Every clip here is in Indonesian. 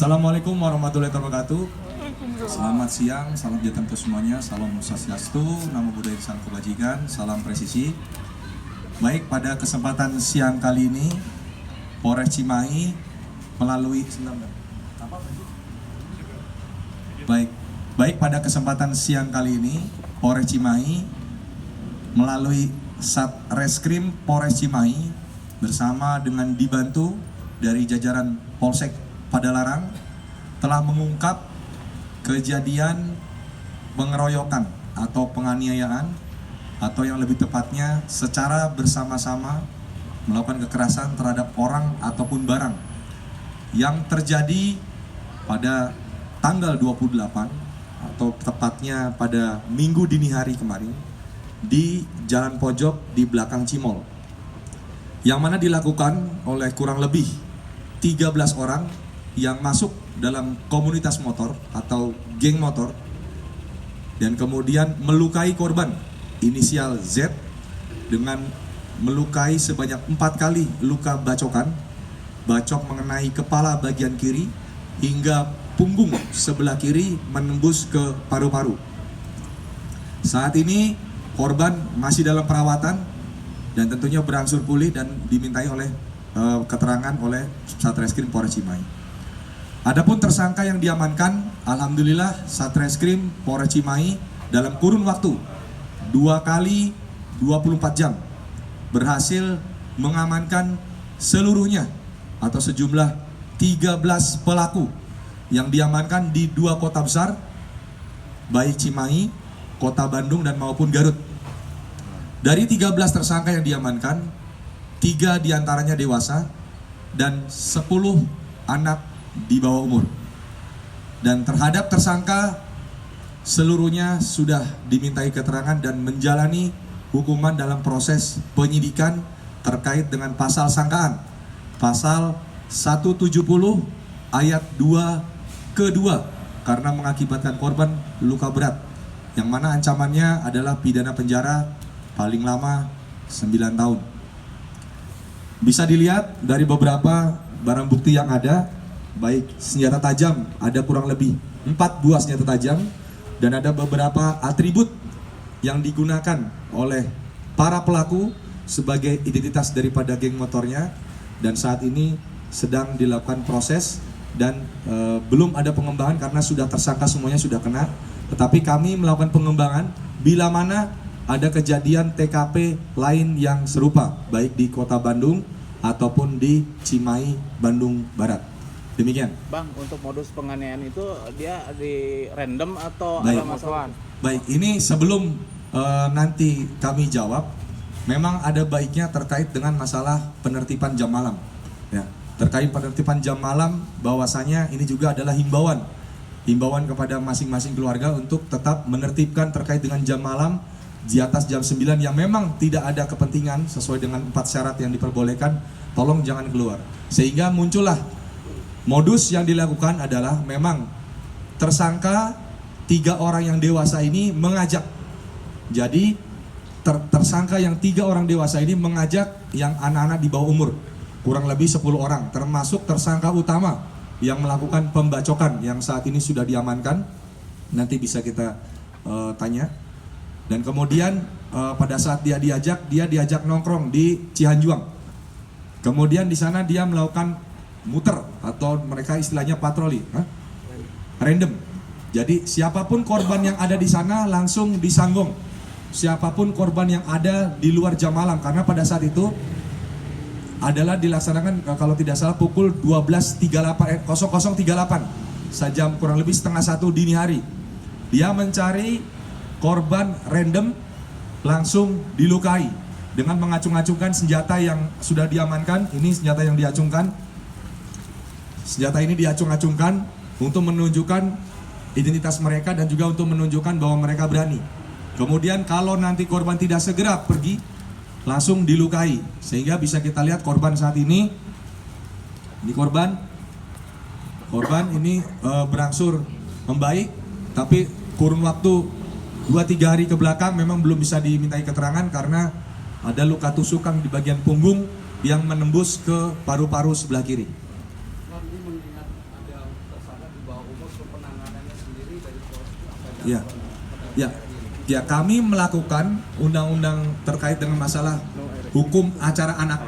Assalamualaikum warahmatullahi wabarakatuh. Selamat siang, salam sejahtera untuk semuanya. Salam swastiastu, namo buddhaya, salam kebajikan, salam presisi. Baik, pada kesempatan siang kali ini Polres Cimahi melalui Baik, pada kesempatan siang kali ini Polres Cimahi melalui Satreskrim Polres Cimahi bersama dengan dibantu dari jajaran Polsek Padalarang telah mengungkap kejadian pengeroyokan atau penganiayaan, atau yang lebih tepatnya secara bersama-sama melakukan kekerasan terhadap orang ataupun barang yang terjadi pada tanggal 28 atau tepatnya pada Minggu dini hari kemarin di Jalan Pojok di belakang Cimol, yang mana dilakukan oleh kurang lebih 13 orang yang masuk dalam komunitas motor atau geng motor dan kemudian melukai korban inisial Z dengan melukai sebanyak 4 kali luka bacokan, bacok mengenai kepala bagian kiri hingga punggung sebelah kiri menembus ke paru-paru. Saat ini korban masih dalam perawatan dan tentunya berangsur pulih dan dimintai oleh keterangan oleh Satreskrim Polres Cimahi. Adapun tersangka yang diamankan, alhamdulillah Satreskrim Polres Cimahi dalam kurun waktu 2 kali 24 jam berhasil mengamankan seluruhnya atau sejumlah 13 pelaku yang diamankan di 2 kota besar, baik Cimahi, Kota Bandung dan maupun Garut. Dari 13 tersangka yang diamankan, 3 diantaranya dewasa dan 10 anak di bawah umur. Dan terhadap tersangka seluruhnya sudah dimintai keterangan dan menjalani hukuman dalam proses penyidikan terkait dengan pasal sangkaan pasal 170 ayat 2 kedua karena mengakibatkan korban luka berat, yang mana ancamannya adalah pidana penjara paling lama 9 tahun. Bisa dilihat dari beberapa barang bukti yang ada, baik senjata tajam, ada kurang lebih 4 buah senjata tajam, dan ada beberapa atribut yang digunakan oleh para pelaku sebagai identitas daripada geng motornya, dan saat ini sedang dilakukan proses dan belum ada pengembangan karena sudah tersangka semuanya sudah kena, tetapi kami melakukan pengembangan bila mana ada kejadian TKP lain yang serupa baik di Kota Bandung ataupun di Cimahi, Bandung Barat. Demikian. Bang, untuk modus penganiayaan itu dia di random atau Baik. ada masalah? Baik, ini sebelum nanti kami jawab, memang ada baiknya terkait dengan masalah penertiban jam malam. Ya, terkait penertiban jam malam, bahwasanya ini juga adalah himbauan kepada masing-masing keluarga untuk tetap menertibkan terkait dengan jam malam di atas jam 9 yang memang tidak ada kepentingan sesuai dengan 4 syarat yang diperbolehkan, tolong jangan keluar. Sehingga muncullah modus yang dilakukan adalah memang tersangka 3 orang yang dewasa ini mengajak. Jadi tersangka yang 3 orang dewasa ini mengajak yang anak-anak di bawah umur, kurang lebih 10 orang, termasuk tersangka utama yang melakukan pembacokan yang saat ini sudah diamankan. Nanti bisa kita tanya. Dan kemudian pada saat dia diajak nongkrong di Cihanjuang. Kemudian di sana dia melakukan muter atau mereka istilahnya patroli, random. Jadi siapapun korban yang ada di sana langsung disanggong. Siapapun korban yang ada di luar jam malam, karena pada saat itu adalah dilaksanakan kalau tidak salah pukul 00.38 sajam kurang lebih setengah 1 dini hari. Dia mencari korban random langsung dilukai dengan mengacung-acungkan senjata yang sudah diamankan. Ini senjata yang diacungkan. Senjata ini diacung-acungkan untuk menunjukkan identitas mereka dan juga untuk menunjukkan bahwa mereka berani. Kemudian kalau nanti korban tidak segera pergi, langsung dilukai. Sehingga bisa kita lihat korban saat ini korban ini berangsur membaik, tapi kurun waktu 2-3 hari ke belakang memang belum bisa dimintai keterangan karena ada luka tusukan di bagian punggung yang menembus ke paru-paru sebelah kiri. Ya, ya, ya. Kami melakukan undang-undang terkait dengan masalah hukum acara anak.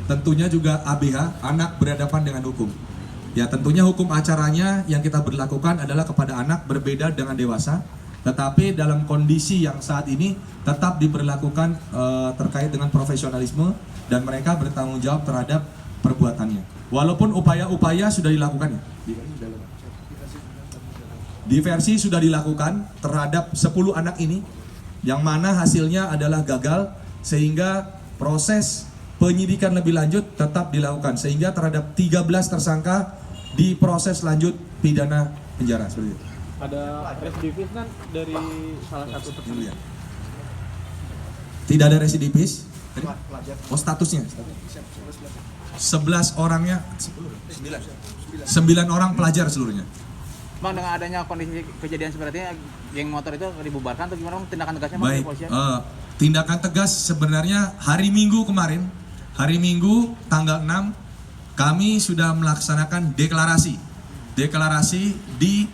Tentunya juga ABH, anak berhadapan dengan hukum. Ya, tentunya hukum acaranya yang kita berlakukan adalah kepada anak berbeda dengan dewasa. Tetapi dalam kondisi yang saat ini tetap diberlakukan terkait dengan profesionalisme dan mereka bertanggung jawab terhadap perbuatannya. Walaupun upaya-upaya sudah dilakukan ya. Diversi sudah dilakukan terhadap 10 anak ini yang mana hasilnya adalah gagal sehingga proses penyidikan lebih lanjut tetap dilakukan sehingga terhadap 13 tersangka diproses lanjut pidana penjara seperti itu. Ada residivis kan dari salah satu tersangka. Tidak ada residivis. Oh, statusnya 11 orangnya 9 orang pelajar seluruhnya. Bang, dengan adanya kondisi kejadian seperti ini, geng motor itu dibubarkan atau gimana Bang, tindakan tegasnya Bang, Baik, dari polisian? tindakan tegas sebenarnya hari Minggu kemarin, hari Minggu tanggal 6 kami sudah melaksanakan deklarasi di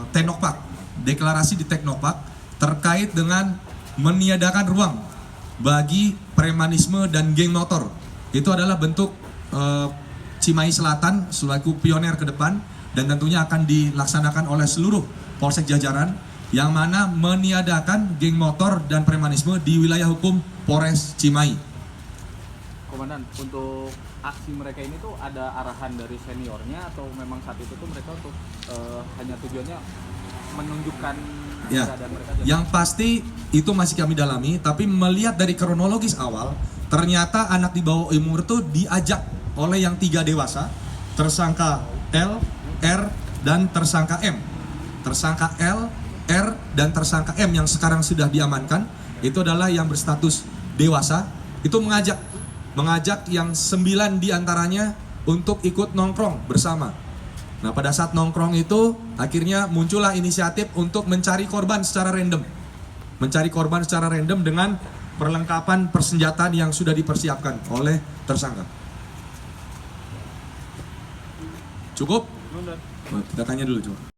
Teknopark, deklarasi di Teknopark terkait dengan meniadakan ruang bagi premanisme dan geng motor. Itu adalah bentuk Cimahi Selatan selaku pioner ke depan dan tentunya akan dilaksanakan oleh seluruh polsek jajaran yang mana meniadakan geng motor dan premanisme di wilayah hukum Polres Cimahi. Komandan, untuk aksi mereka ini tuh ada arahan dari seniornya atau memang saat itu tuh mereka untuk hanya tujuannya menunjukkan Ya, keadaan mereka? yang pasti itu masih kami dalami, tapi melihat dari kronologis awal, ternyata anak di bawah umur itu diajak oleh yang 3 dewasa, tersangka L, R, dan tersangka M. Tersangka L, R, dan tersangka M yang sekarang sudah diamankan, itu adalah yang berstatus dewasa, itu mengajak yang 9 diantaranya untuk ikut nongkrong bersama. Nah, pada saat nongkrong itu akhirnya muncullah inisiatif untuk mencari korban secara random. Mencari korban secara random dengan perlengkapan persenjataan yang sudah dipersiapkan oleh tersangka. Cukup? Kita tanya dulu coba.